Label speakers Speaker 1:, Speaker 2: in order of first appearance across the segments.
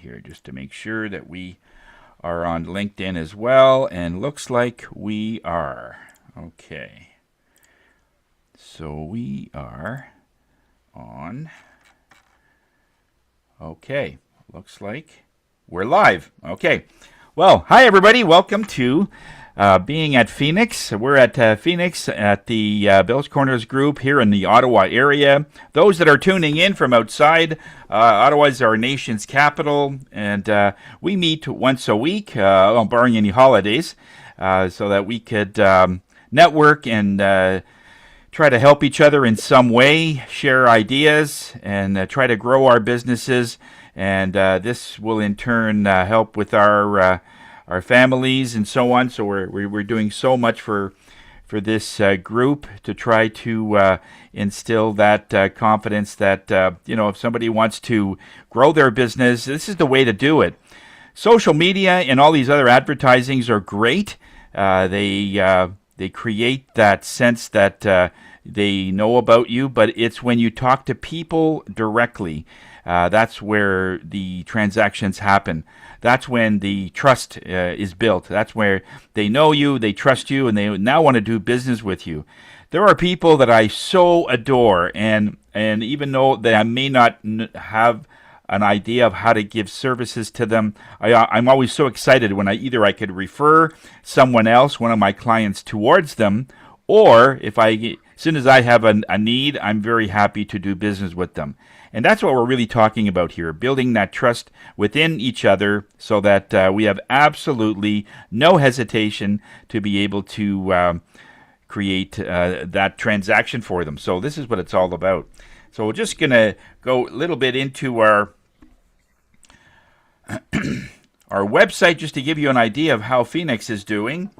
Speaker 1: here just to make sure that we are on LinkedIn as well, and looks like we are. Okay. So we are on. Okay. Looks like we're live. Okay. Well, hi everybody. Welcome to Being at Phoenix. We're at Phoenix at the Bill's Corners group here in the Ottawa area. Those that are tuning in from outside, Ottawa is our nation's capital, and we meet once a week, barring any holidays, so that we could network and try to help each other in some way, share ideas, and try to grow our businesses. And this will in turn help with our families and so on. So we're doing so much for this group to try to instill that confidence that if somebody wants to grow their business, this is the way to do it. Social media and all these other advertisings are great. They create that sense that they know about you, but it's when you talk to people directly. That's where the transactions happen. That's when the trust is built. That's where they know you, they trust you, and they now want to do business with you. There are people that I so adore, and even though that I may not have an idea of how to give services to them, I'm always so excited when I could refer someone else, one of my clients, towards them, or as soon as I have a need, I'm very happy to do business with them. And that's what we're really talking about here, building that trust within each other so that we have absolutely no hesitation to be able to create that transaction for them. So this is what it's all about. So we're just going to go a little bit into our website just to give you an idea of how Phoenix is doing.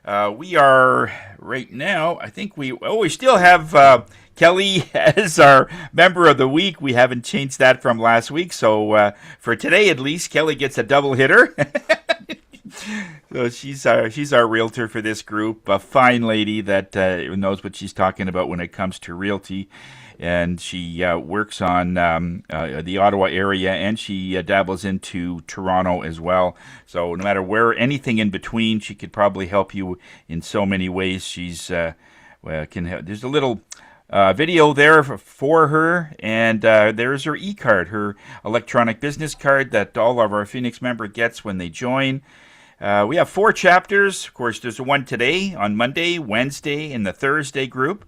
Speaker 1: We are right now, I think we still have Kelly as our member of the week. We haven't changed that from last week. So for today, at least, Kelly gets a double hitter. So she's our realtor for this group, a fine lady that knows what she's talking about when it comes to realty. And she works on the Ottawa area, and she dabbles into Toronto as well. So no matter where, anything in between, she could probably help you in so many ways. She's can help. There's a little video there for her, and there's her e-card, her electronic business card that all of our Phoenix member gets when they join. We have 4 chapters. Of course, there's one today on Monday, Wednesday, and the Thursday group.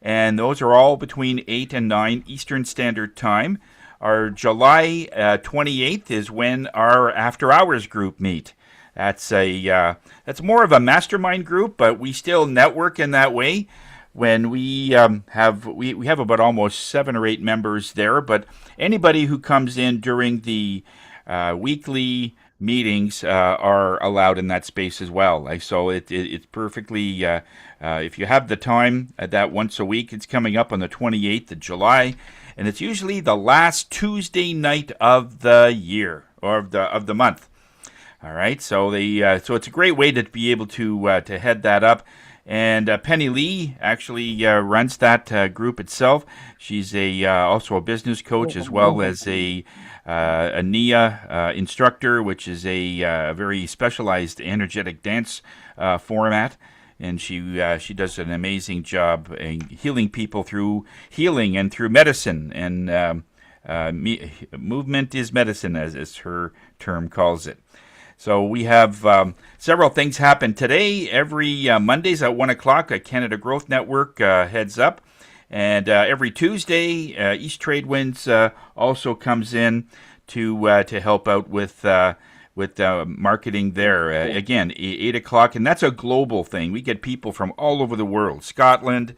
Speaker 1: And those are all between 8 and 9 Eastern Standard Time. Our July 28th is when our After Hours group meet. That's more of a mastermind group, but we still network in that way. When we have about almost 7 or 8 members there, but anybody who comes in during the weekly meetings are allowed in that space as well. So it's perfectly, if you have the time, that once a week. It's coming up on the 28th of July, and it's usually the last Tuesday night of the year, or of the month. All right, so so it's a great way to be able to head that up. And Penny Lee actually runs that group itself. She's also a business coach, as well as a NIA instructor, which is a very specialized energetic dance format. And she does an amazing job healing people through healing and through medicine. And movement is medicine, as her term calls it. So we have several things happen today. Every Mondays at 1 o'clock, a Canada Growth Network heads up. And every Tuesday, East Trade Winds also comes in to help out with marketing there. Again, 8 o'clock, and that's a global thing. We get people from all over the world. Scotland,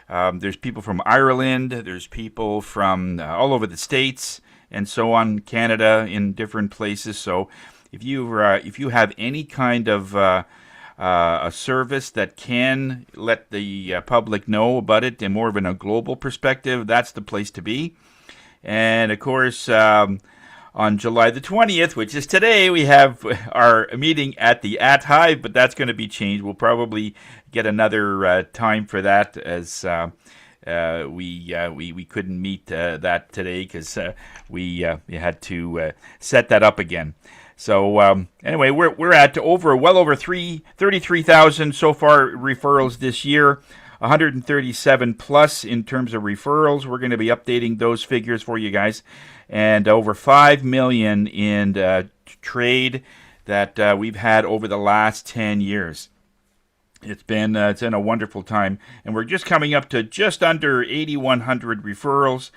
Speaker 1: there's people from Ireland, there's people from all over the States, and so on, Canada, in different places. So if you have any kind of a service that can let the public know about it in more of a global perspective, that's the place to be. And of course, on July the 20th, which is today, we have our meeting at the Hive, but that's going to be changed. We'll probably get another time for that, as we couldn't meet that today because we had to set that up again. So anyway, we're at well over 33,000 so far referrals this year. 137 plus in terms of referrals. We're going to be updating those figures for you guys, and over 5 million in trade that we've had over the last 10 years. It's been a wonderful time, and we're just coming up to just under 8,100 referrals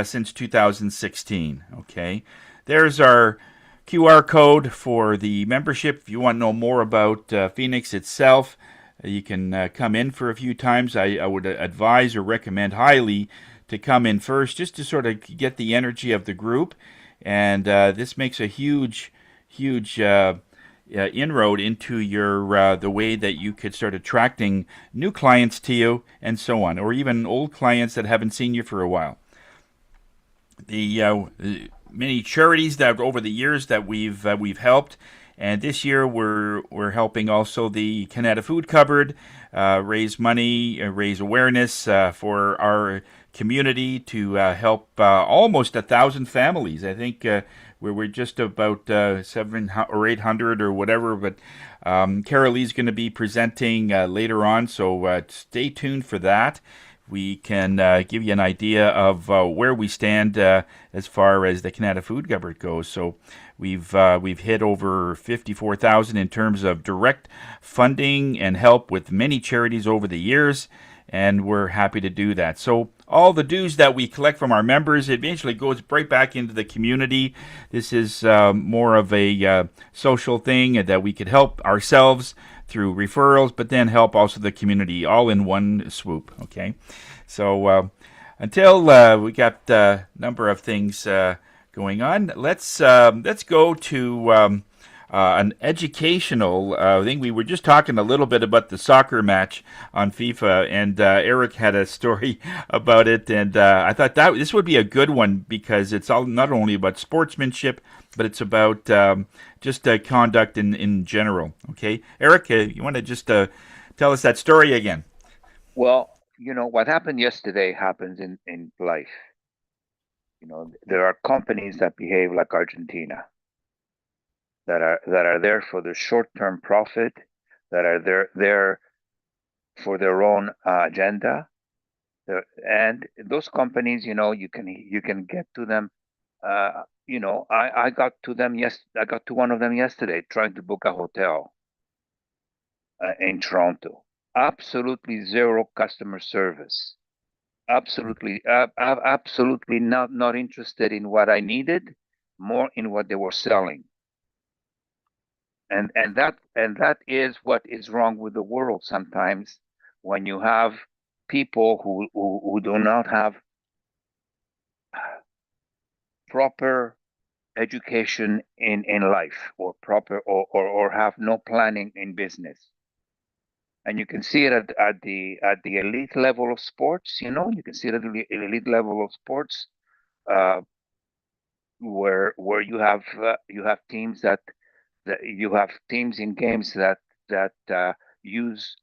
Speaker 1: since 2016. Okay, there's our QR code for the membership. If you want to know more about Phoenix itself, you can come in for a few times. I would advise or recommend highly to come in first, just to sort of get the energy of the group, and this makes a huge inroad into your the way that you could start attracting new clients to you and so on, or even old clients that haven't seen you for a while. The many charities that over the years that we've helped, and this year we're helping also the Canada Food Cupboard raise money, raise awareness for our community to help almost 1,000 families. I think we're just about 700 or 800 or whatever, but Carol Lee's going to be presenting later on, so stay tuned for that. We can give you an idea of where we stand as far as the Canada Food Cupboard goes. So we've hit over 54,000 in terms of direct funding and help with many charities over the years, and we're happy to do that. So all the dues that we collect from our members eventually goes right back into the community. This is more of a social thing that we could help ourselves through referrals, but then help also the community all in one swoop. Okay, so until we got a number of things going on, let's go to an educational thing. We were just talking a little bit about the soccer match on FIFA, and Eric had a story about it, and I thought that this would be a good one because it's all not only about sportsmanship, but it's about just conduct in general. Okay, Eric, you want to just tell us that story again?
Speaker 2: Well, what happened yesterday happens in life. There are companies that behave like Argentina, that are there for the short-term profit, that are there for their own agenda. And those companies, you can get to them. I got to them. Yes, I got to one of them yesterday, trying to book a hotel in Toronto. Absolutely zero customer service. Absolutely not interested in what I needed, more in what they were selling. And that is what is wrong with the world sometimes, when you have people who do not have proper education in life, or proper or have no planning in business. And you can see it at the elite level of sports. You can see it at the elite level of sports, uh, where you have teams that you have teams in games that use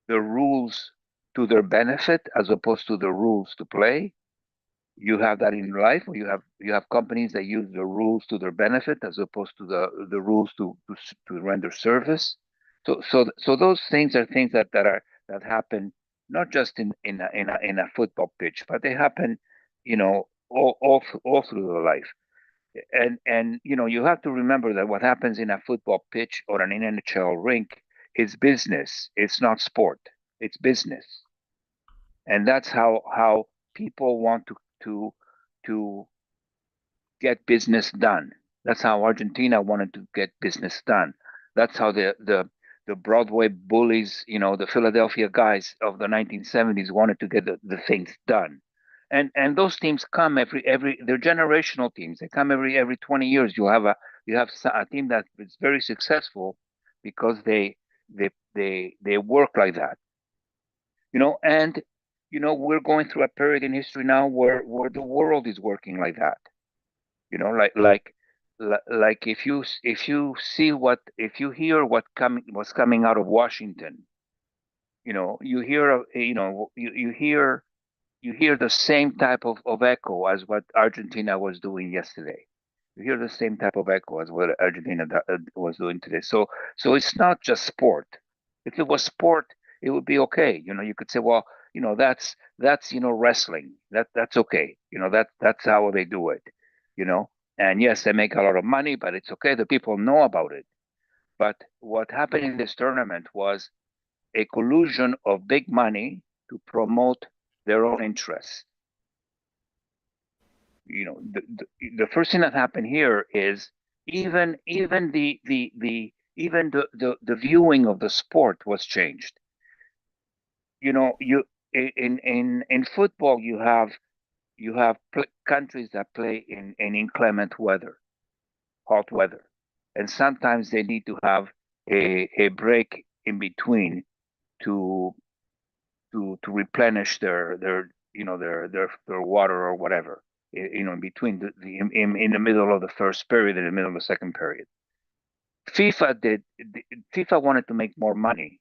Speaker 2: the rules to their benefit as opposed to the rules to play. You have that in life, where you have companies that use the rules to their benefit as opposed to the rules to render service. So those things are things that happen, not just in a football pitch, but they happen, all through the life. And you have to remember that what happens in a football pitch or an NHL rink is business. It's not sport. It's business. And that's how people want to to get business done. That's how Argentina wanted to get business done. That's how the Broadway bullies, the Philadelphia guys of the 1970s, wanted to get the things done. And those teams come every they're generational teams. They come every 20 years. You have a team that is very successful because they work like that. And we're going through a period in history now where the world is working like that. Like if you hear what's coming out of Washington. You hear you hear the same type of echo as what Argentina was doing yesterday. You hear the same type of echo as what Argentina was doing today. So it's not just sport. If it was sport, it would be okay. You could say, well, that's wrestling. That's okay. That's how they do it. You know, and yes, they make a lot of money, but it's okay. The people know about it. But what happened in this tournament was a collusion of big money to promote their own interests. The first thing that happened here is even the viewing of the sport was changed. You in football you have countries that play in inclement weather, hot weather, and sometimes they need to have a break in between to to replenish their water or whatever, in between in the middle of the first period and the middle of the second period. FIFA did FIFA wanted to make more money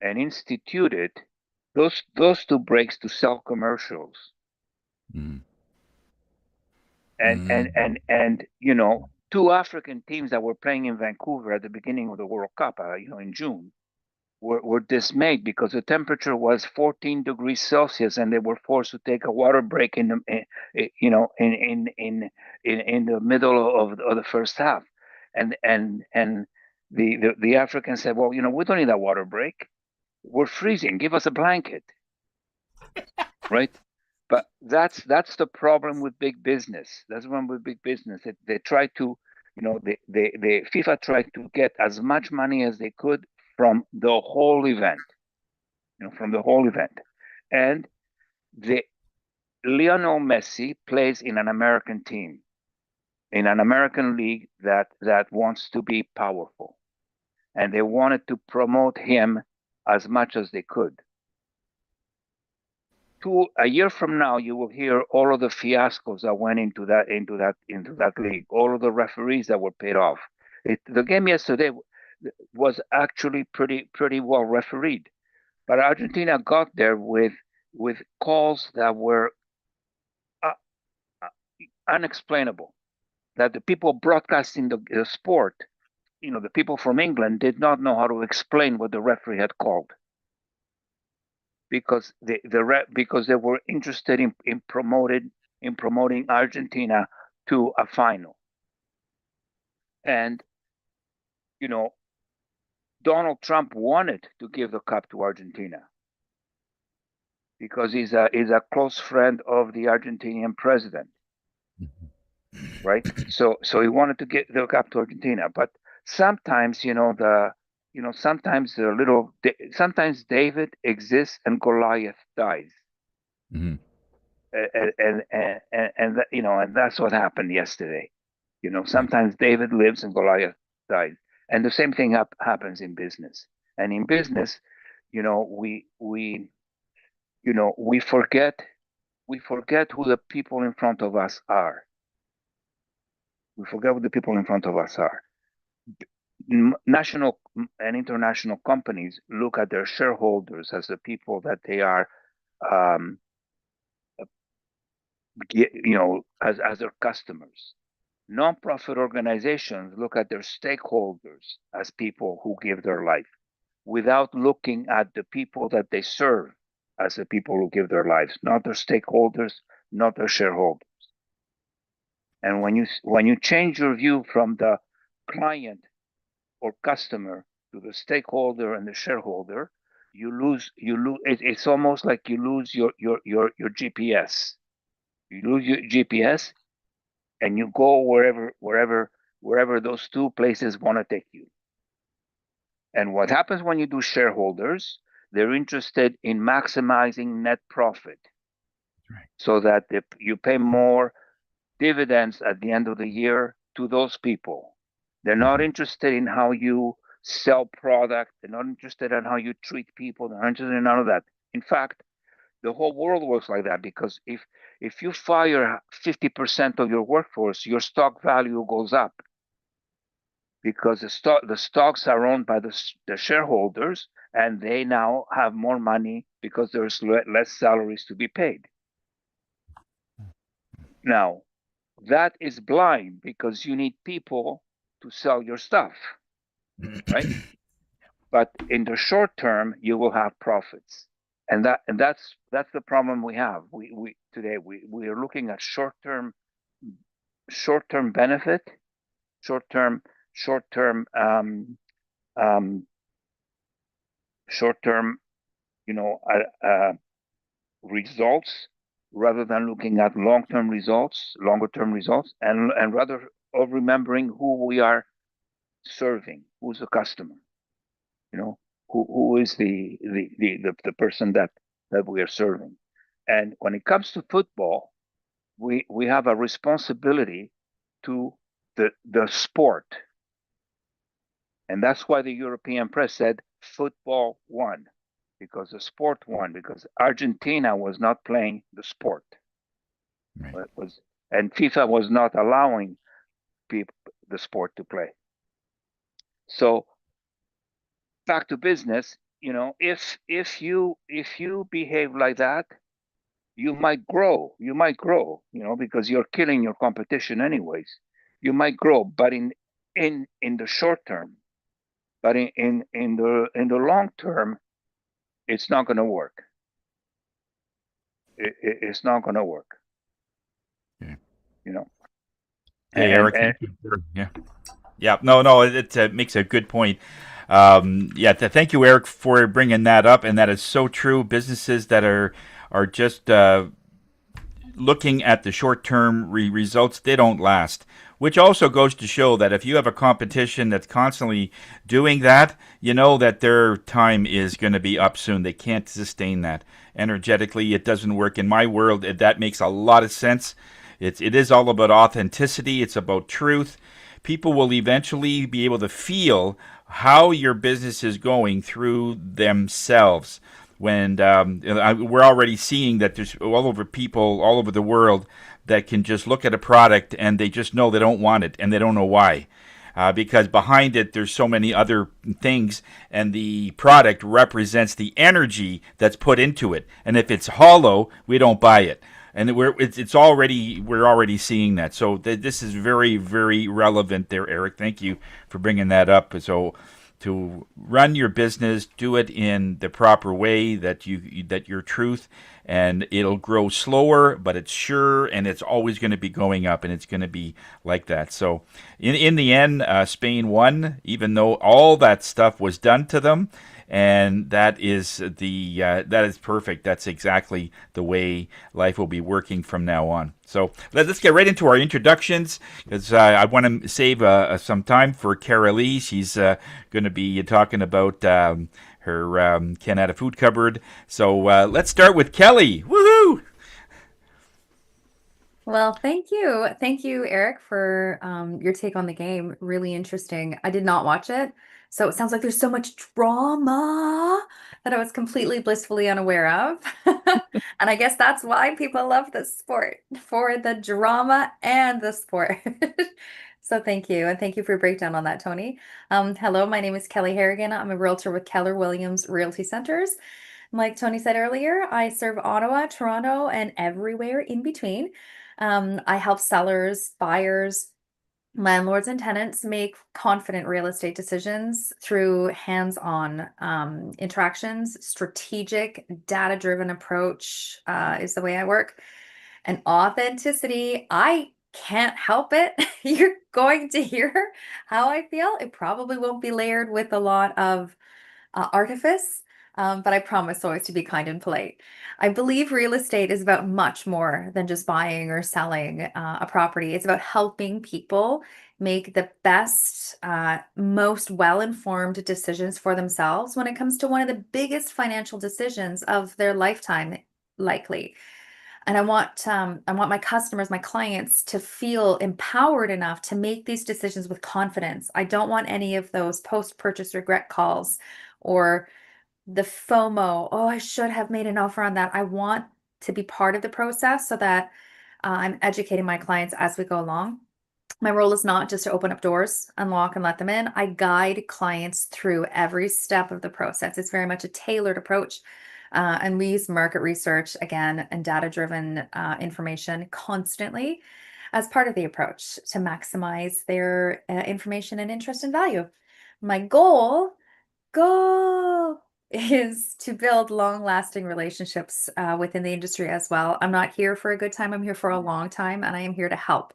Speaker 2: and instituted those two breaks to sell commercials.
Speaker 1: Mm.
Speaker 2: And two African teams that were playing in Vancouver at the beginning of the World Cup, in June, were dismayed because the temperature was 14 degrees Celsius, and they were forced to take a water break in the middle of the first half, and the Africans said, well, we don't need a water break. We're freezing. Give us a blanket, right? But that's the problem with big business. That's the problem with big business. They try to, they FIFA tried to get as much money as they could from the whole event, from the whole event. And the Lionel Messi plays in an American team, in an American league that wants to be powerful, and they wanted to promote him as much as they could. A year from now, you will hear all of the fiascos that went into that league, all of the referees that were paid off. The game yesterday was actually pretty well refereed, but Argentina got there with calls that were uh, uh, unexplainable. That the people broadcasting the sport, the people from England, did not know how to explain what the referee had called, because because they were interested in promoting Argentina to a final. And you know, Donald Trump wanted to give the cup to Argentina because he's a close friend of the Argentinian president, right? So he wanted to get the cup to Argentina, but sometimes sometimes David exists and Goliath dies.
Speaker 1: Mm.
Speaker 2: And that's what happened yesterday. Sometimes David lives and Goliath dies, and the same thing happens in business. And in business, we forget who the people in front of us are. We forget who the people in front of us are. National and international companies look at their shareholders as the people that they are, um, as their customers. Nonprofit organizations look at their stakeholders as people who give their life, without looking at the people that they serve as the people who give their lives, not their stakeholders, not their shareholders. And when you change your view from the client or customer to the stakeholder and the shareholder, you lose. It's almost like you lose your GPS. You lose your GPS, and you go wherever those two places want to take you. And what happens when you do shareholders? They're interested in maximizing net profit,
Speaker 1: Right.
Speaker 2: so that you pay more dividends at the end of the year to those people. They're not
Speaker 1: Mhm.
Speaker 2: interested in how you sell product. They're not interested in how you treat people. They're not interested in none of that. In fact, the whole world works like that, because if you fire 50% of your workforce, your stock value goes up, because the stocks are owned by the shareholders, and they now have more money because there's less salaries to be paid. Now, that is blind because you need people to sell your stuff, right? But in the short term, you will have profits. And that's the problem we have. We today we are looking at short term benefit, short term short term um, short term you know results rather than looking at longer term results, and rather of remembering who we are serving, who's the customer, you know, who is the person that we are serving. And when it comes to football, we have a responsibility to the sport. And that's why the European press said football won, because the sport won, because Argentina was not playing the sport.
Speaker 1: Right.
Speaker 2: It was, and FIFA was not allowing people, the sport to play. So back to business, if you behave like that, you might grow. You might grow, because you're killing your competition anyways. You might grow, but in the short term, but in the long term, it's not going to work. It's not going to work.
Speaker 1: Yeah.
Speaker 2: You know,
Speaker 1: Hey,
Speaker 2: and
Speaker 1: Eric, thank you. Yeah. Yeah, no, no, it makes a good point. Yeah, thank you, Eric, for bringing that up, and that is so true. Businesses that are just looking at the short-term results, they don't last. Which also goes to show that if you have a competition that's constantly doing that, you know that their time is going to be up soon. They can't sustain that energetically. It doesn't work in my world. That makes a lot of sense. It is all about authenticity. It's about truth. People will eventually be able to feel how your business is going through themselves. When we're already seeing that there's all over people all over the world that can just look at a product and they just know they don't want it and they don't know why. Because behind it, there's so many other things, and the product represents the energy that's put into it. And if it's hollow, we don't buy it. And we're already seeing that. So this is very, very relevant there, Eric. Thank you for bringing that up. So to run your business, do it in the proper way, that your truth, and it'll grow slower, but it's sure, and it's always going to be going up, and it's going to be like that. So in the end, Spain won, even though all that stuff was done to them. And that is perfect. That's exactly the way life will be working from now on. So let's get right into our introductions, because I want to save some time for Carolee. She's going to be talking about her Canada Food Cupboard. So let's start with Kelly. Woohoo!
Speaker 3: Well, thank you. Thank you, Eric, for your take on the game. Really interesting. I did not watch it, so it sounds like there's so much drama that I was completely blissfully unaware of. And I guess that's why people love this sport, for the drama and the sport. So thank you. And thank you for your breakdown on that, Tony. Hello, my name is Kelly Harrigan. I'm a realtor with Keller Williams Realty Centers. Like Tony said earlier, I serve Ottawa, Toronto, and everywhere in between. I help sellers, buyers, landlords, and tenants make confident real estate decisions through hands-on interactions. Strategic, data-driven approach is the way I work. And authenticity, I can't help it. You're going to hear how I feel. It probably won't be layered with a lot of artifice, but I promise always to be kind and polite. I believe real estate is about much more than just buying or selling a property. It's about helping people make the best, most well-informed decisions for themselves when it comes to one of the biggest financial decisions of their lifetime, likely. And I want my customers, my clients, to feel empowered enough to make these decisions with confidence. I don't want any of those post-purchase regret calls or the FOMO. Oh, I should have made an offer on that. I want to be part of the process so that I'm educating my clients as we go along. My role is not just to open up doors, unlock, and let them in. I guide clients through every step of the process. It's very much a tailored approach. And we use market research again and data-driven information constantly as part of the approach to maximize their information and interest and value. My goal is to build long-lasting relationships within the industry as well. I'm not here for a good time, I'm here for a long time, and I am here to help.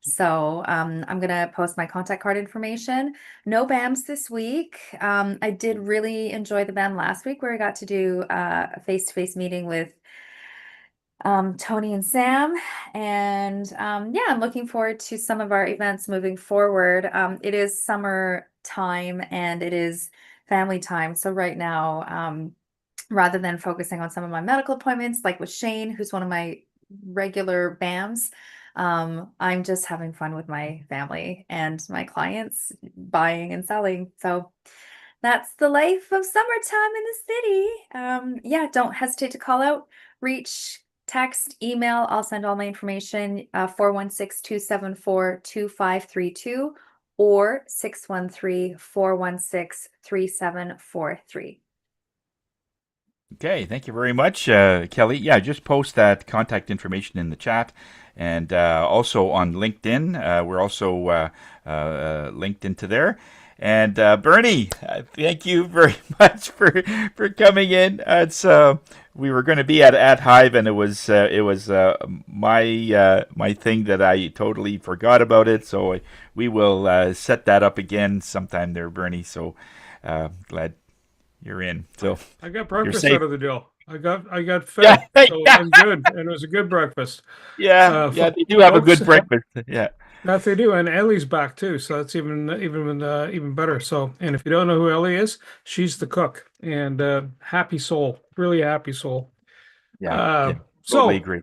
Speaker 3: So I'm gonna post my contact card information. No BAMs this week. I did really enjoy the BAM last week where I got to do a face-to-face meeting with Tony and Sam. And yeah, I'm looking forward to some of our events moving forward. It is summer time and it is family time. So right now, rather than focusing on some of my medical appointments, like with Shane, who's one of my regular BAMs, I'm just having fun with my family and my clients buying and selling. So that's the life of summertime in the city. Yeah, don't hesitate to call out, reach, text, email. I'll send all my information, 416-274-2532 or 613-416-3743.
Speaker 1: Okay, thank you very much, Kelly. Yeah, just post that contact information in the chat, and also on LinkedIn. We're also linked into there. And Bernie, thank you very much for coming in. It's we were going to be at Hive, and it was my thing that I totally forgot about it. So we will set that up again sometime there, Bernie. So glad you're in. So
Speaker 4: I got
Speaker 1: you're
Speaker 4: breakfast
Speaker 1: safe.
Speaker 4: out of the deal. I got
Speaker 1: Yeah,
Speaker 4: fed, so
Speaker 1: yeah,
Speaker 4: I'm good, and it was a good breakfast.
Speaker 1: yeah. They do have a
Speaker 4: Folks,
Speaker 1: good breakfast. Yeah,
Speaker 4: that they do, and Ellie's back too, so that's even better. So, and if you don't know who Ellie is, she's the cook, and happy soul, really happy soul.
Speaker 1: yeah, yeah.
Speaker 4: Uh,
Speaker 1: Totally
Speaker 4: so
Speaker 1: agree.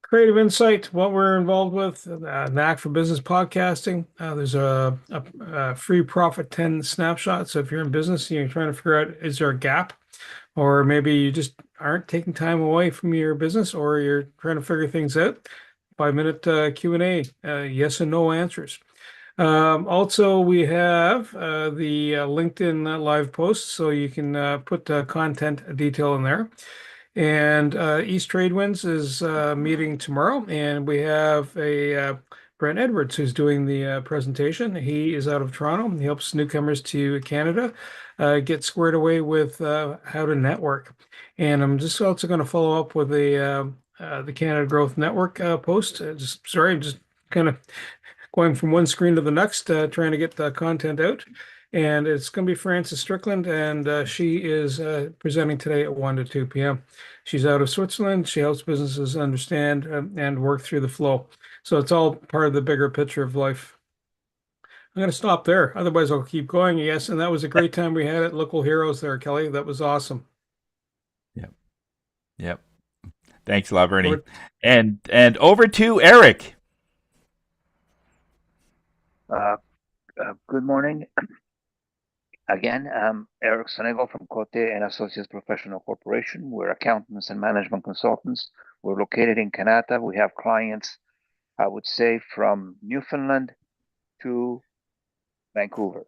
Speaker 4: Creative Insight, what we're involved with, Knack for Business Podcasting. There's a free Profit 10 snapshot. So if you're in business and you're trying to figure out, is there a gap? Or maybe you just aren't taking time away from your business or you're trying to figure things out. 5-minute Q&A, yes and no answers. Also, we have the LinkedIn live posts, so you can put content detail in there. And East Tradewinds is meeting tomorrow, and we have a Brent Edwards who's doing the presentation. He is out of Toronto. He helps newcomers to Canada get squared away with how to network. And I'm just also going to follow up with the Canada Growth Network post. Just kind of going from one screen to the next, trying to get the content out. And it's going to be Frances Strickland, and she is presenting today at 1 to 2 p.m. She's out of Switzerland. She helps businesses understand and work through the flow. So it's all part of the bigger picture of life. I'm going to stop there. Otherwise, I'll keep going. Yes, and that was a great time we had at Local Heroes there, Kelly. That was awesome.
Speaker 1: Yep, yep. Thanks a lot, Bernie.
Speaker 4: Over-
Speaker 1: And over to Eric.
Speaker 2: Good morning. Again, I'm Eric Sonego from Cote and Associates Professional Corporation. We're accountants and management consultants. We're located in Canada. We have clients, I would say, from Newfoundland to Vancouver.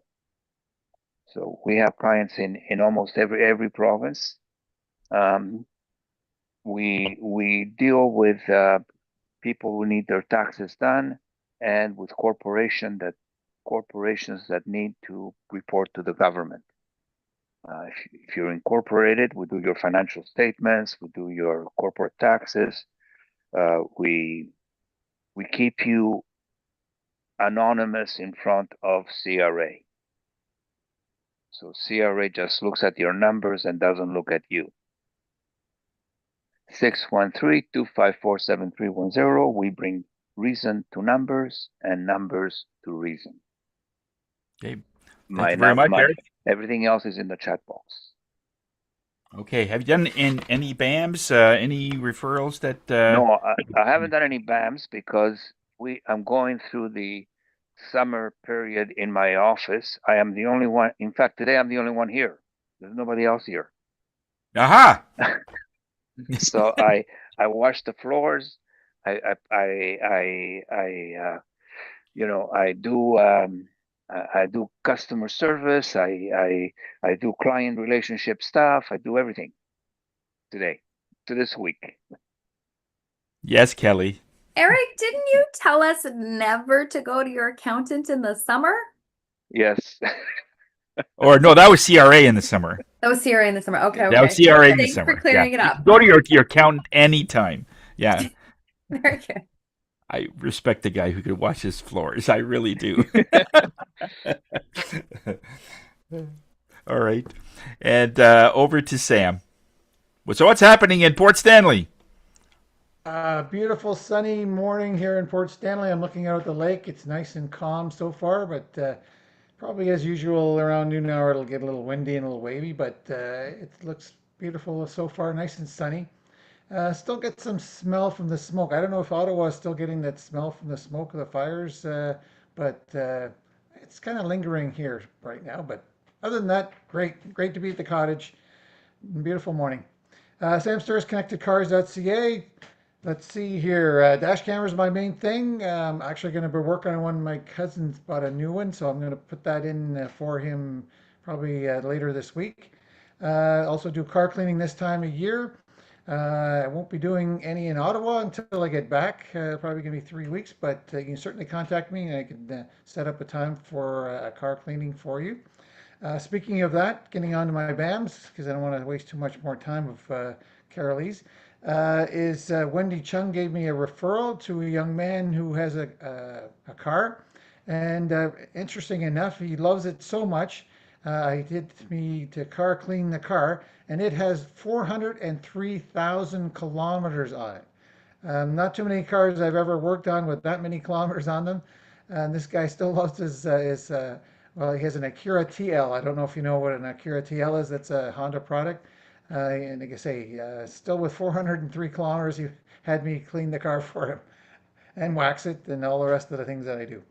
Speaker 2: So we have clients in almost every province. We deal with people who need their taxes done, and with corporations that need to report to the government. If you're incorporated, we do your financial statements, we do your corporate taxes. We keep you anonymous in front of CRA. So CRA just looks at your numbers and doesn't look at you. 613-254-7310. We bring reason to numbers and numbers to reason.
Speaker 1: Okay. Thank you very much, Eric.
Speaker 2: Everything else is in the chat box.
Speaker 1: Okay. Have you done any BAMs, any referrals that?
Speaker 2: No, I haven't done any BAMs because I'm going through the summer period in my office. I am the only one. In fact, today I'm the only one here. There's nobody else here.
Speaker 1: Aha!
Speaker 2: So I wash the floors. I do customer service. I do client relationship stuff. I do everything. today, to this week.
Speaker 1: Yes, Kelly.
Speaker 3: Eric, didn't you tell us never to go to your accountant in the summer?
Speaker 2: Yes.
Speaker 1: Or no, that was CRA in the summer.
Speaker 3: That was CRA in the summer. Okay,
Speaker 1: That was
Speaker 3: okay.
Speaker 1: CRA in the
Speaker 3: Thanks for
Speaker 1: summer.
Speaker 3: clearing
Speaker 1: Yeah.
Speaker 3: it up.
Speaker 1: Go to your accountant anytime. Yeah.
Speaker 3: Very good.
Speaker 1: I respect the guy who could wash his floors. I really do. All right. And over to Sam. So what's happening in Port Stanley?
Speaker 5: Beautiful sunny morning here in Port Stanley. I'm looking out at the lake. It's nice and calm so far, but probably as usual around noon hour it'll get a little windy and a little wavy, but it looks beautiful so far, nice and sunny. Still get some smell from the smoke. I don't know if Ottawa is still getting that smell from the smoke of the fires, but it's kind of lingering here right now. But other than that, great to be at the cottage. Beautiful morning. Sam Sturz, connectedcars.ca. Let's see here. Dash camera is my main thing. I'm actually going to be working on one. My cousin's bought a new one, so I'm going to put that in for him probably later this week. Also do car cleaning this time of year. I won't be doing any in Ottawa until I get back. Probably going to be 3 weeks, but you can certainly contact me and I can set up a time for a car cleaning for you. Speaking of that, getting on to my BAMs, because I don't want to waste too much more time of Carolese, is Wendy Chung gave me a referral to a young man who has a car. And interesting enough, he loves it so much, he did me to car clean the car, and it has 403,000 kilometers on it. Not too many cars I've ever worked on with that many kilometers on them. And this guy still loves his well, he has an Acura TL. I don't know if you know what an Acura TL is. That's a Honda product. And like I say, still with 403 kilometers, he had me clean the car for him and wax it and all the rest of the things that I do.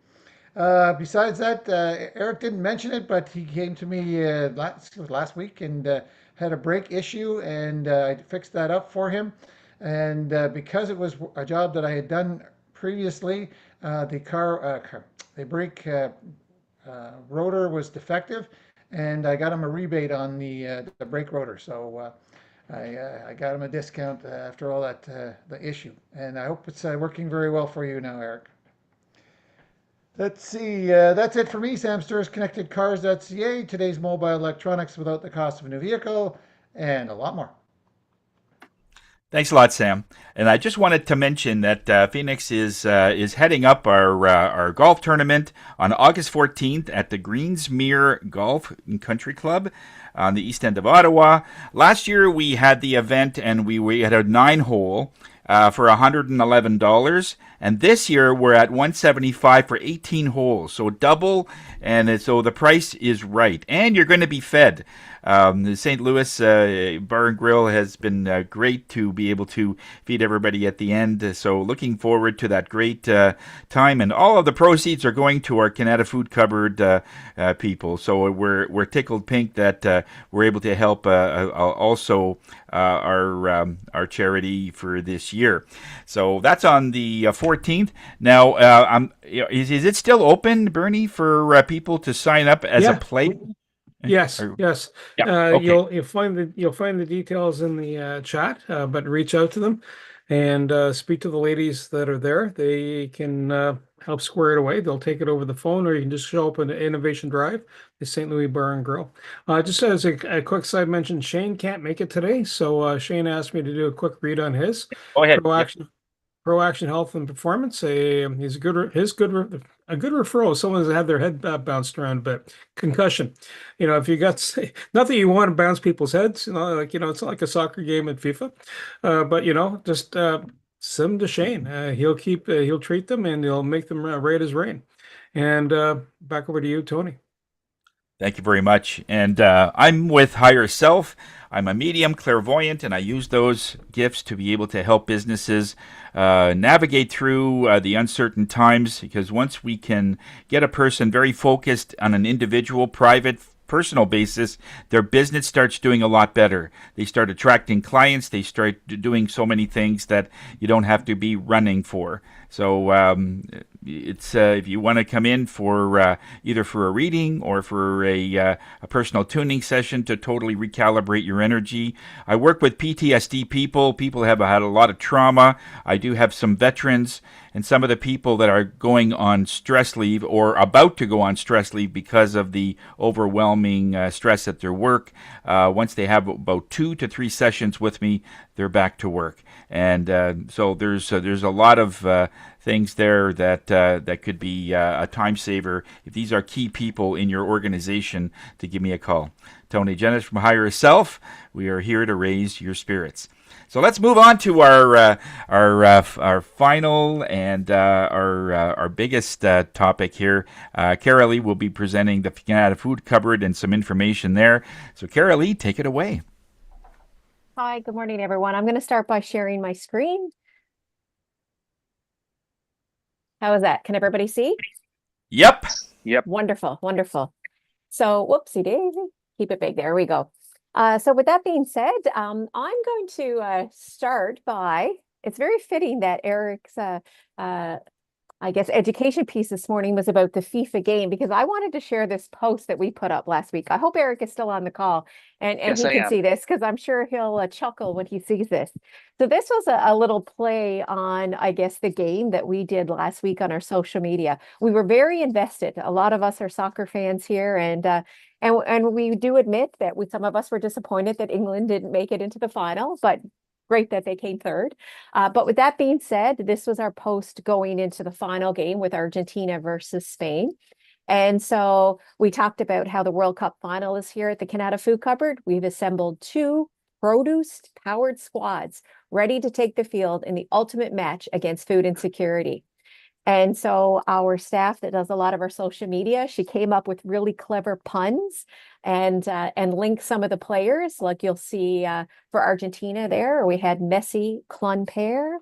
Speaker 5: Besides that, Eric didn't mention it, but he came to me last week and had a brake issue, and I fixed that up for him. And because it was a job that I had done previously, the brake rotor was defective, and I got him a rebate on the brake rotor. So I got him a discount after all that the issue, and I hope it's working very well for you now, Eric. Let's see. That's it for me. Sam Sturz, connectedcars.ca. Today's mobile electronics without the cost of a new vehicle, and a lot more.
Speaker 1: Thanks a lot, Sam. And I just wanted to mention that Phoenix is heading up our golf tournament on August 14th at the Greensmere Golf and Country Club on the east end of Ottawa. Last year we had the event and we had a 9-hole for $111, and this year we're at $175 for 18 holes, so double, and so the price is right, and you're going to be fed. The St. Louis Bar and Grill has been great to be able to feed everybody at the end. So looking forward to that great time, and all of the proceeds are going to our Canada Food Cupboard people. So we're tickled pink that we're able to help also our charity for this year. So that's on the 14th. Now, is it still open, Bernie, for people to sign up as a player?
Speaker 4: Yes.
Speaker 1: Yeah, okay.
Speaker 4: You'll find the details in the chat, but reach out to them and speak to the ladies that are there. They can help square it away. They'll take it over the phone, or you can just show up in Innovation Drive, the St. Louis Bar and Grill. Just as a quick side mention, Shane can't make it today, so Shane asked me to do a quick read on his
Speaker 1: Go ahead.
Speaker 4: Pro Action Health and Performance. He's a good referral. Someone's had their head bounced around a bit. Concussion. If you got, not that you want to bounce people's heads, it's not like a soccer game at FIFA, but just send them to Shane. He'll treat them and he'll make them right as rain. And back over to you, Tony.
Speaker 1: Thank you very much. And I'm with Higher Self. I'm a medium, clairvoyant, and I use those gifts to be able to help businesses navigate through the uncertain times, because once we can get a person very focused on an individual, private, personal basis, their business starts doing a lot better. They start attracting clients. They start doing so many things that you don't have to be running for. So it's if you want to come in for either for a reading or for a personal tuning session to totally recalibrate your energy. I work with PTSD people. People have had a lot of trauma. I do have some veterans and some of the people that are going on stress leave or about to go on stress leave because of the overwhelming stress at their work. Once they have about 2 to 3 sessions with me, they're back to work. And so there's a lot of things there that could be a time saver if these are key people in your organization. To give me a call. Tony Jennis from Higher Self. We are here to raise your spirits. So let's move on to our final and our biggest topic here. Carolee will be presenting the Canada Food Cupboard and some information there. So Carolee, take it away.
Speaker 6: Hi, good morning, everyone. I'm going to start by sharing my screen. How is that? Can everybody see?
Speaker 1: Yep.
Speaker 2: Yep.
Speaker 6: Wonderful, wonderful. So, whoopsie daisy, keep it big. There we go. So with that being said, I'm going to start by, it's very fitting that Eric's I guess education piece this morning was about the FIFA game, because I wanted to share this post that we put up last week. I hope Eric is still on the call and
Speaker 2: Yes,
Speaker 6: he
Speaker 2: I
Speaker 6: can
Speaker 2: am.
Speaker 6: see this, because I'm sure he'll chuckle when he sees this. So this was a little play on, I guess, the game that we did last week on our social media. We were very invested. A lot of us are soccer fans here, and we do admit that some of us were disappointed that England didn't make it into the final, but great that they came third. But with that being said, this was our post going into the final game with Argentina versus Spain. And so we talked about how the World Cup final is here at the Canada Food Cupboard. We've assembled 2 produce-powered squads ready to take the field in the ultimate match against food insecurity. And so our staff that does a lot of our social media, she came up with really clever puns and linked some of the players. Like you'll see for Argentina there, we had Messi, Clunpair,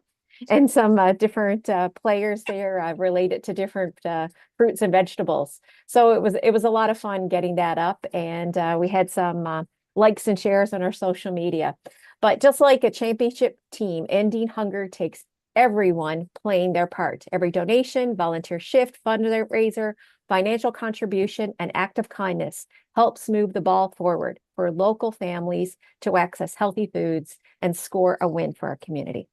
Speaker 6: and some different players there related to different fruits and vegetables. So it was a lot of fun getting that up, and we had some likes and shares on our social media. But just like a championship team, Ending Hunger takes everyone playing their part. Every donation, volunteer shift, fundraiser, financial contribution, and act of kindness helps move the ball forward for local families to access healthy foods and score a win for our community.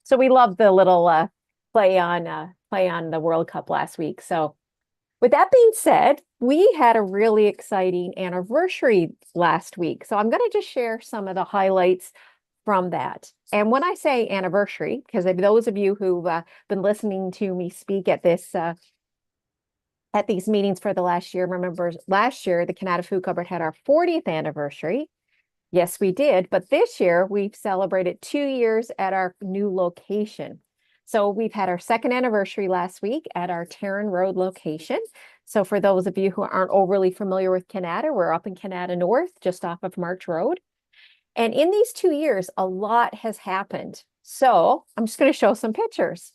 Speaker 6: So we love the little play on the World Cup last week. So with that being said, we had a really exciting anniversary last week. So I'm going to just share some of the highlights from that. And when I say anniversary, because those of you who've been listening to me speak at these meetings for the last year, remember last year the Canada Food Cupboard had our 40th anniversary. Yes, we did. But this year we've celebrated 2 years at our new location. So we've had our 2nd anniversary last week at our Tarrant Road location. So for those of you who aren't overly familiar with Canada, we're up in Canada North, just off of March Road. And in these 2 years, a lot has happened. So I'm just going to show some pictures.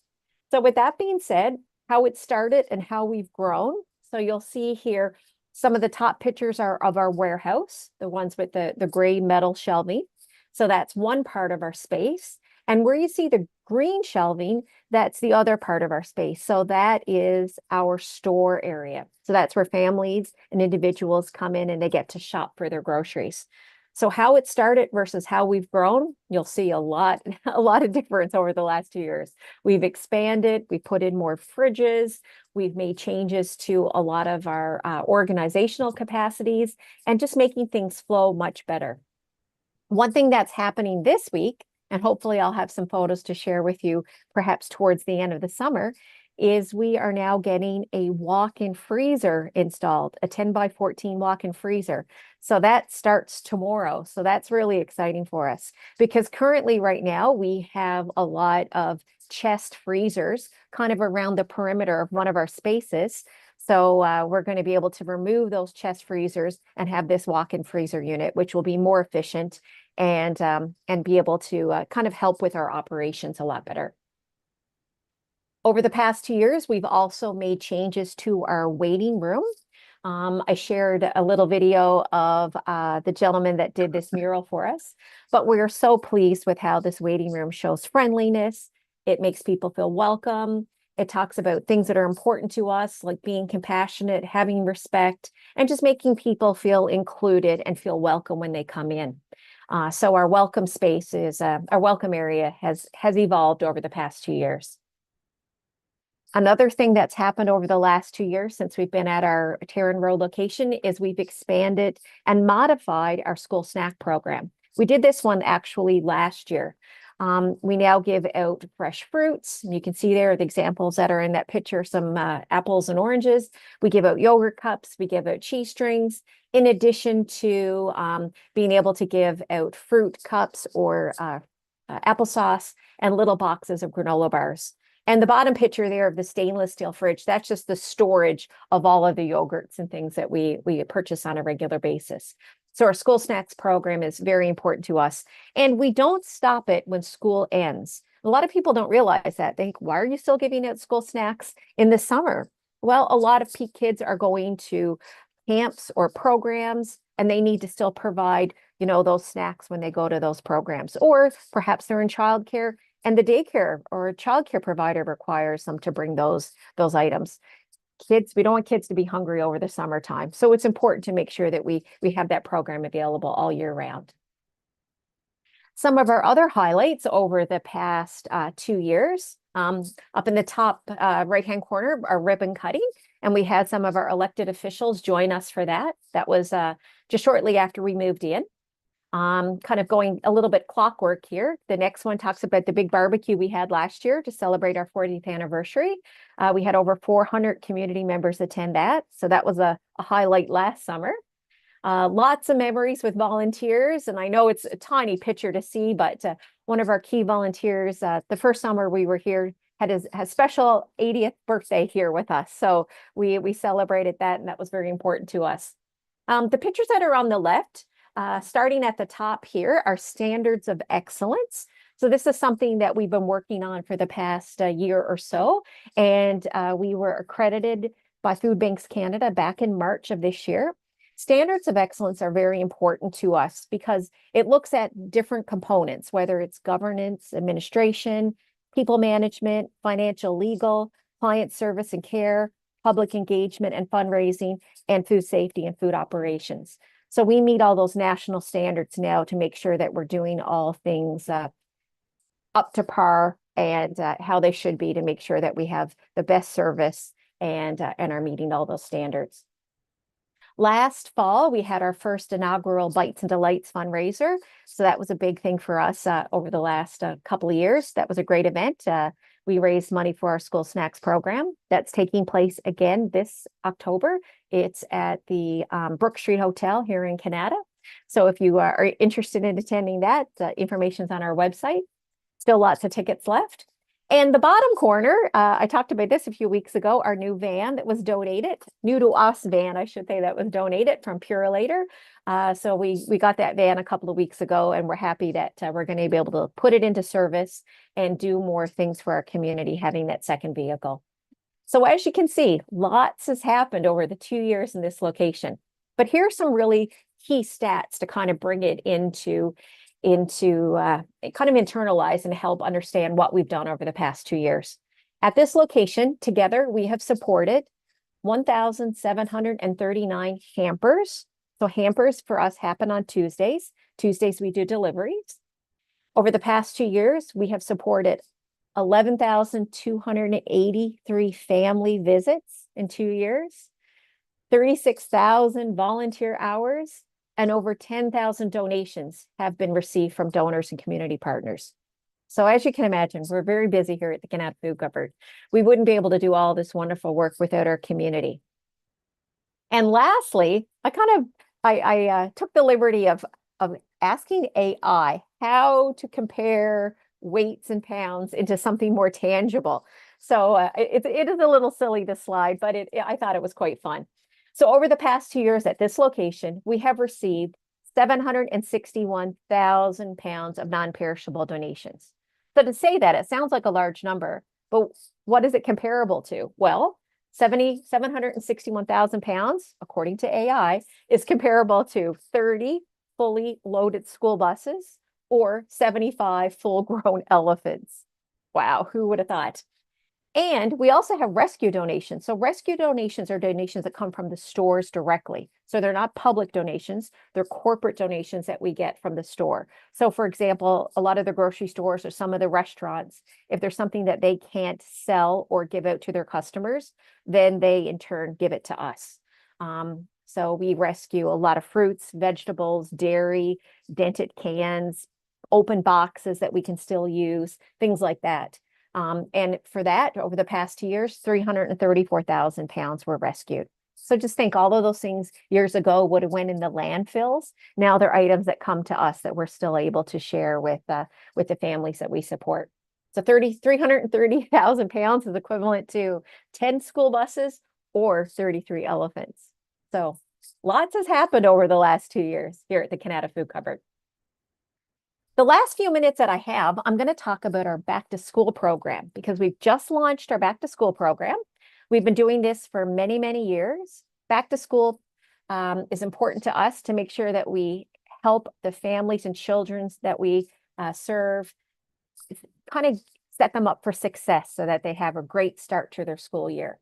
Speaker 6: So with that being said, how it started and how we've grown. So you'll see here, some of the top pictures are of our warehouse, the ones with the gray metal shelving. So that's one part of our space. And where you see the green shelving, that's the other part of our space. So that is our store area. So that's where families and individuals come in and they get to shop for their groceries. So how it started versus how we've grown, you'll see a lot of difference over the last 2 years. We've expanded, we put in more fridges, we've made changes to a lot of our organizational capacities, and just making things flow much better. One thing that's happening this week, and hopefully I'll have some photos to share with you perhaps towards the end of the summer, is we are now getting a walk-in freezer installed, a 10 by 14 walk-in freezer. So that starts tomorrow. So that's really exciting for us, because currently right now we have a lot of chest freezers kind of around the perimeter of one of our spaces. So we're going to be able to remove those chest freezers and have this walk-in freezer unit, which will be more efficient and be able to kind of help with our operations a lot better. Over the past 2 years, we've also made changes to our waiting room. I shared a little video of the gentleman that did this mural for us, but we're so pleased with how this waiting room shows friendliness. It makes people feel welcome. It talks about things that are important to us, like being compassionate, having respect, and just making people feel included and feel welcome when they come in. So our welcome space is, our welcome area has evolved over the past 2 years. Another thing that's happened over the last 2 years since we've been at our Tarrant Road location is we've expanded and modified our school snack program. We did this one actually last year. We now give out fresh fruits. And you can see there the examples that are in that picture, some apples and oranges. We give out yogurt cups. We give out cheese strings, in addition to being able to give out fruit cups or applesauce and little boxes of granola bars. And the bottom picture there of the stainless steel fridge, that's just the storage of all of the yogurts and things that we purchase on a regular basis. So our school snacks program is very important to us. And we don't stop it when school ends. A lot of people don't realize that. They think, why are you still giving out school snacks in the summer? Well, a lot of kids are going to camps or programs, and they need to still provide, those snacks when they go to those programs. Or perhaps they're in childcare and the daycare or childcare provider requires them to bring those items. We don't want kids to be hungry over the summertime. So it's important to make sure that we have that program available all year round. Some of our other highlights over the past 2 years, up in the top right-hand corner are ribbon cutting. And we had some of our elected officials join us for that. That was just shortly after we moved in. Kind of going a little bit clockwork here. The next one talks about the big barbecue we had last year to celebrate our 40th anniversary. We had over 400 community members attend that. So that was a highlight last summer. Lots of memories with volunteers. And I know it's a tiny picture to see, but one of our key volunteers, the first summer we were here, had his special 80th birthday here with us. So we celebrated that, and that was very important to us. The pictures that are on the left, starting at the top here, are standards of excellence. So this is something that we've been working on for the past year or so. And we were accredited by Food Banks Canada back in March of this year. Standards of excellence are very important to us because it looks at different components, whether it's governance, administration, people management, financial, legal, client service and care, public engagement and fundraising, and food safety and food operations. So we meet all those national standards now to make sure that we're doing all things up to par and how they should be, to make sure that we have the best service and are meeting all those standards. Last fall, we had our first inaugural Bites and Delights fundraiser. So that was a big thing for us over the last couple of years. That was a great event. We raised money for our school snacks program. That's taking place again this October. It's at the Brook Street Hotel here in Canada. So if you are interested in attending that, information's on our website. Still lots of tickets left. And the bottom corner, I talked about this a few weeks ago, our new van that was donated, new to us van, I should say, that was donated from Purolator. So we got that van a couple of weeks ago, and we're happy that we're going to be able to put it into service and do more things for our community, having that second vehicle. So as you can see, lots has happened over the 2 years in this location. But here's some really key stats to kind of bring it into kind of internalize and help understand what we've done over the past 2 years. At this location, together, we have supported 1,739 hampers. So hampers for us happen on Tuesdays. Tuesdays, we do deliveries. Over the past 2 years, we have supported 11,283 family visits in 2 years, 36,000 volunteer hours, and over 10,000 donations have been received from donors and community partners. So as you can imagine, we're very busy here at the Canada Food Cupboard. We wouldn't be able to do all this wonderful work without our community. And lastly, I took the liberty of asking AI how to compare weights and pounds into something more tangible. So it is a little silly, this slide, but I thought it was quite fun. So over the past 2 years at this location, we have received 761,000 pounds of non-perishable donations. So to say that, it sounds like a large number, but what is it comparable to? Well, 761,000 pounds, according to AI, is comparable to 30 fully loaded school buses or 75 full-grown elephants. Wow, who would have thought? And we also have rescue donations. So rescue donations are donations that come from the stores directly. So they're not public donations, they're corporate donations that we get from the store. So for example, a lot of the grocery stores or some of the restaurants, if there's something that they can't sell or give out to their customers, then they in turn give it to us. So we rescue a lot of fruits, vegetables, dairy, dented cans, open boxes that we can still use, things like that. And for that, over the past 2 years, 334,000 pounds were rescued. So just think all of those things years ago would have went in the landfills. Now they're items that come to us that we're still able to share with the families that we support. So 330,000 pounds is equivalent to 10 school buses or 33 elephants. So lots has happened over the last 2 years here at the Canada Food Cupboard. The last few minutes that I have, I'm going to talk about our back to school program because we've just launched our back to school program. We've been doing this for many, many years. Back to school is important to us to make sure that we help the families and children that we serve, kind of set them up for success so that they have a great start to their school year.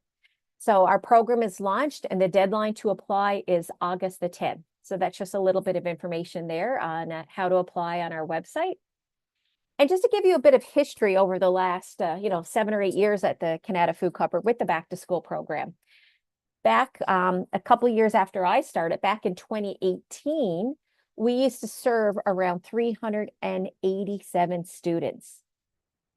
Speaker 6: So our program is launched and the deadline to apply is August the 10th. So that's just a little bit of information there on how to apply on our website. And just to give you a bit of history over the last, 7 or 8 years at the Canada Food Cupboard with the Back to School program. Back a couple of years after I started, back in 2018, we used to serve around 387 students.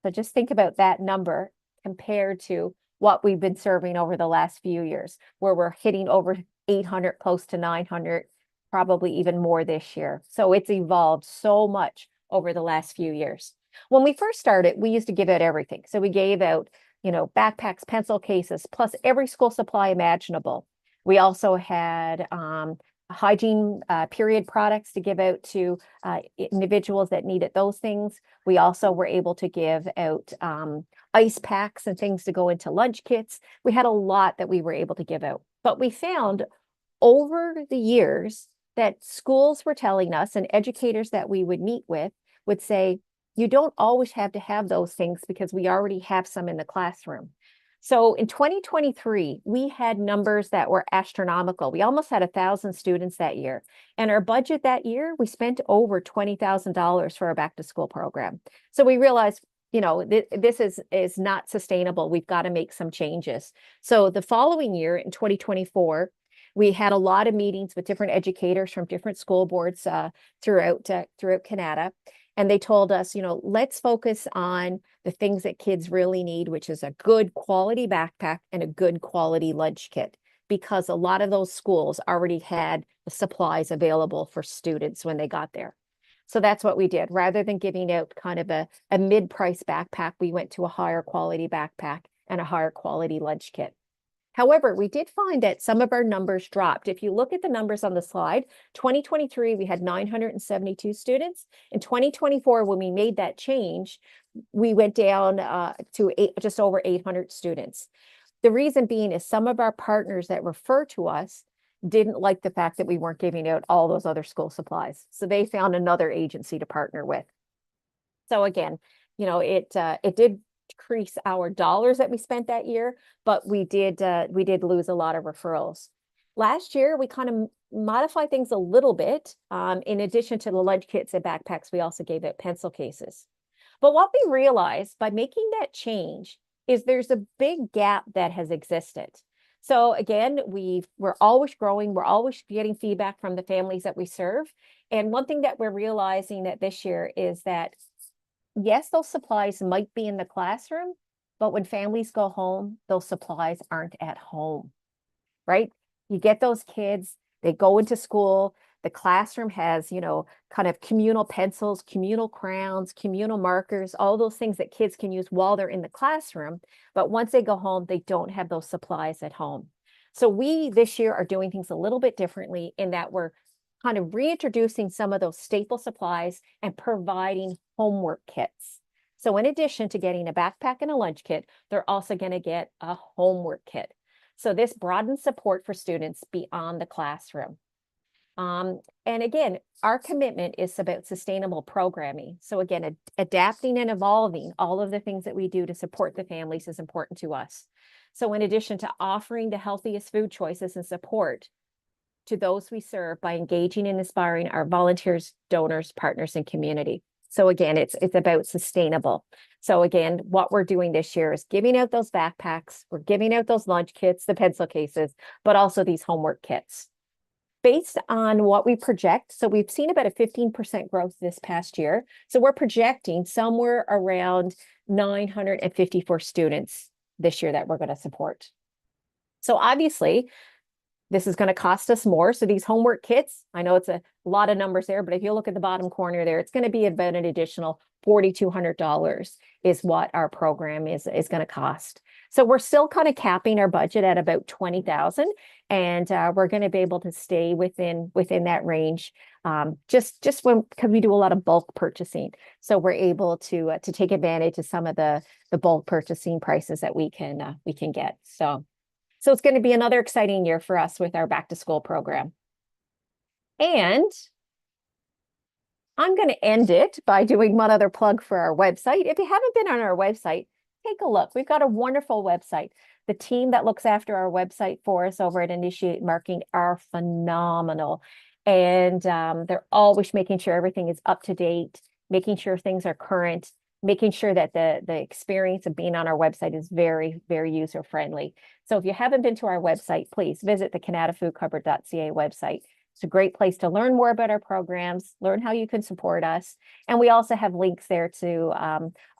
Speaker 6: So just think about that number compared to what we've been serving over the last few years, where we're hitting over 800, close to 900, probably even more this year. So it's evolved so much over the last few years. When we first started, we used to give out everything. So we gave out, backpacks, pencil cases, plus every school supply imaginable. We also had hygiene period products to give out to individuals that needed those things. We also were able to give out ice packs and things to go into lunch kits. We had a lot that we were able to give out. But we found over the years that schools were telling us and educators that we would meet with would say, you don't always have to have those things because we already have some in the classroom. So in 2023, we had numbers that were astronomical. We almost had 1,000 students that year. And our budget that year, we spent over $20,000 for our back to school program. So we realized, this is not sustainable. We've got to make some changes. So the following year in 2024, we had a lot of meetings with different educators from different school boards throughout Canada. And they told us, let's focus on the things that kids really need, which is a good quality backpack and a good quality lunch kit, because a lot of those schools already had the supplies available for students when they got there. So that's what we did. Rather than giving out kind of a mid-price backpack, we went to a higher quality backpack and a higher quality lunch kit. However, we did find that some of our numbers dropped. If you look at the numbers on the slide, 2023, we had 972 students. In 2024, when we made that change, we went down to just over 800 students. The reason being is some of our partners that refer to us didn't like the fact that we weren't giving out all those other school supplies. So they found another agency to partner with. So again, it did decrease our dollars that we spent that year, but we did lose a lot of referrals. Last year, we kind of modified things a little bit. In addition to the lunch kits and backpacks, we also gave out pencil cases. But what we realized by making that change is there's a big gap that has existed. So again, we're always growing. We're always getting feedback from the families that we serve. And one thing that we're realizing that this year is that yes, those supplies might be in the classroom, but when families go home, those supplies aren't at home, right? You get those kids, they go into school, the classroom has, kind of communal pencils, communal crayons, communal markers, all those things that kids can use while they're in the classroom. But once they go home, they don't have those supplies at home. So we this year are doing things a little bit differently in that we're kind of reintroducing some of those staple supplies and providing homework kits. So in addition to getting a backpack and a lunch kit, they're also going to get a homework kit. So this broadens support for students beyond the classroom. And again, our commitment is about sustainable programming. So again, adapting and evolving all of the things that we do to support the families is important to us. So in addition to offering the healthiest food choices and support to those we serve by engaging and inspiring our volunteers, donors, partners, and community. So again, it's about sustainable. So again, what we're doing this year is giving out those backpacks, we're giving out those lunch kits, the pencil cases, but also these homework kits. Based on what we project, so we've seen about a 15% growth this past year. So we're projecting somewhere around 954 students this year that we're going to support. So obviously, this is going to cost us more. So these homework kits, I know it's a lot of numbers there, but if you look at the bottom corner there, it's going to be about an additional $4,200 is what our program is going to cost. So we're still kind of capping our budget at about 20,000, and we're going to be able to stay within that range. Just because we do a lot of bulk purchasing, so we're able to take advantage of some of the bulk purchasing prices that we can get. So it's going to be another exciting year for us with our back to school program. And I'm going to end it by doing one other plug for our website. If you haven't been on our website, take a look. We've got a wonderful website. The team that looks after our website for us over at Initiate Marketing are phenomenal. And they're always making sure everything is up to date, making sure things are current, making sure that the experience of being on our website is very, very user friendly. So if you haven't been to our website, please visit the canadafoodcupboard.ca website. It's a great place to learn more about our programs, learn how you can support us. And we also have links there to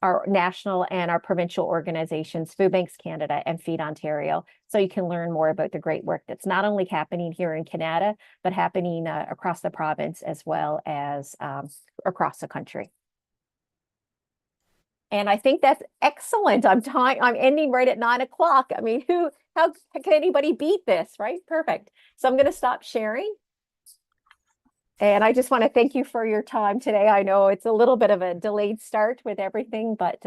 Speaker 6: our national and our provincial organizations, Food Banks Canada and Feed Ontario. So you can learn more about the great work that's not only happening here in Canada, but happening across the province as well as across the country. And I think that's excellent. I'm ending right at 9 o'clock. I mean, how can anybody beat this, right? Perfect. So I'm going to stop sharing. And I just want to thank you for your time today. I know it's a little bit of a delayed start with everything, but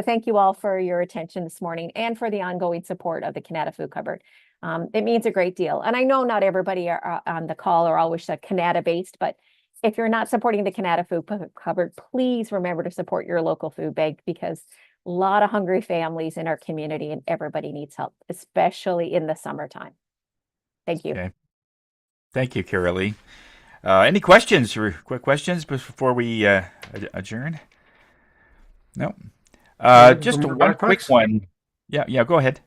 Speaker 6: thank you all for your attention this morning and for the ongoing support of the Canada Food Cupboard. It means a great deal. And I know not everybody on the call are always Canada based, but if you're not supporting the Canada Food Cupboard, please remember to support your local food bank, because a lot of hungry families in our community and everybody needs help, especially in the summertime. Thank you.
Speaker 1: Okay. Thank you, Carolee. Any questions or quick questions before we adjourn? No. Just one quick one. Yeah, go ahead.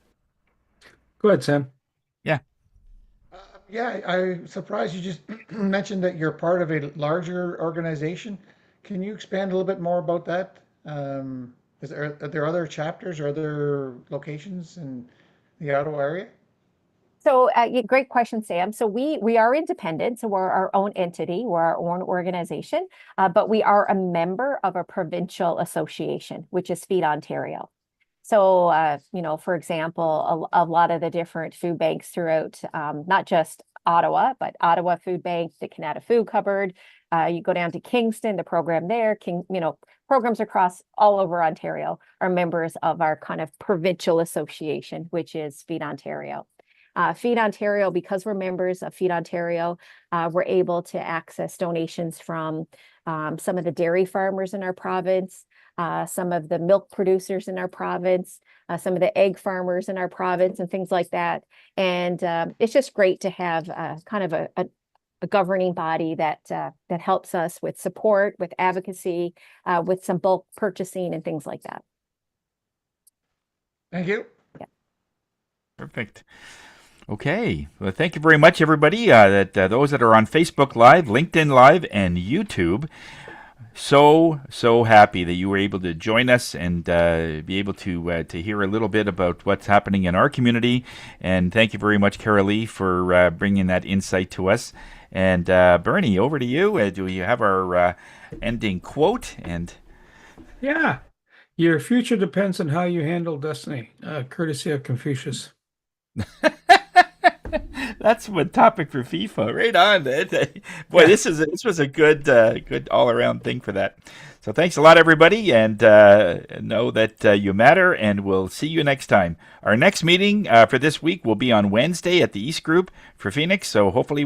Speaker 4: Go ahead, Sam.
Speaker 1: Yeah.
Speaker 5: Yeah, I'm surprised you just mentioned that you're part of a larger organization. Can you expand a little bit more about that? Are there other chapters or other locations in the Ottawa area?
Speaker 6: So great question, Sam. So we are independent. So we're our own entity. We're our own organization, but we are a member of a provincial association, which is Feed Ontario. So, for example, a lot of the different food banks throughout, not just Ottawa, but Ottawa Food Bank, the Canada Food Cupboard, you go down to Kingston, the program there, programs across all over Ontario are members of our kind of provincial association, which is Feed Ontario. Feed Ontario, because we're members of Feed Ontario, we're able to access donations from some of the dairy farmers in our province, some of the milk producers in our province, some of the egg farmers in our province, and things like that. And it's just great to have kind of a governing body that helps us with support, with advocacy, with some bulk purchasing and things like that.
Speaker 5: Thank you.
Speaker 6: Yeah.
Speaker 1: Perfect. Okay. Well, thank you very much, everybody. Those that are on Facebook Live, LinkedIn Live, and YouTube. So happy that you were able to join us and be able to hear a little bit about what's happening in our community. And thank you very much, Carolee, for bringing that insight to us. And Bernie, over to you. Do you have our ending quote? And
Speaker 4: yeah, your future depends on how you handle destiny. Courtesy of Confucius.
Speaker 1: That's a topic for FIFA. Right on. Boy, yeah. This was a good all around thing for that. So thanks a lot, everybody, and know that you matter. And we'll see you next time. Our next meeting for this week will be on Wednesday at the East Group for Phoenix. So hopefully.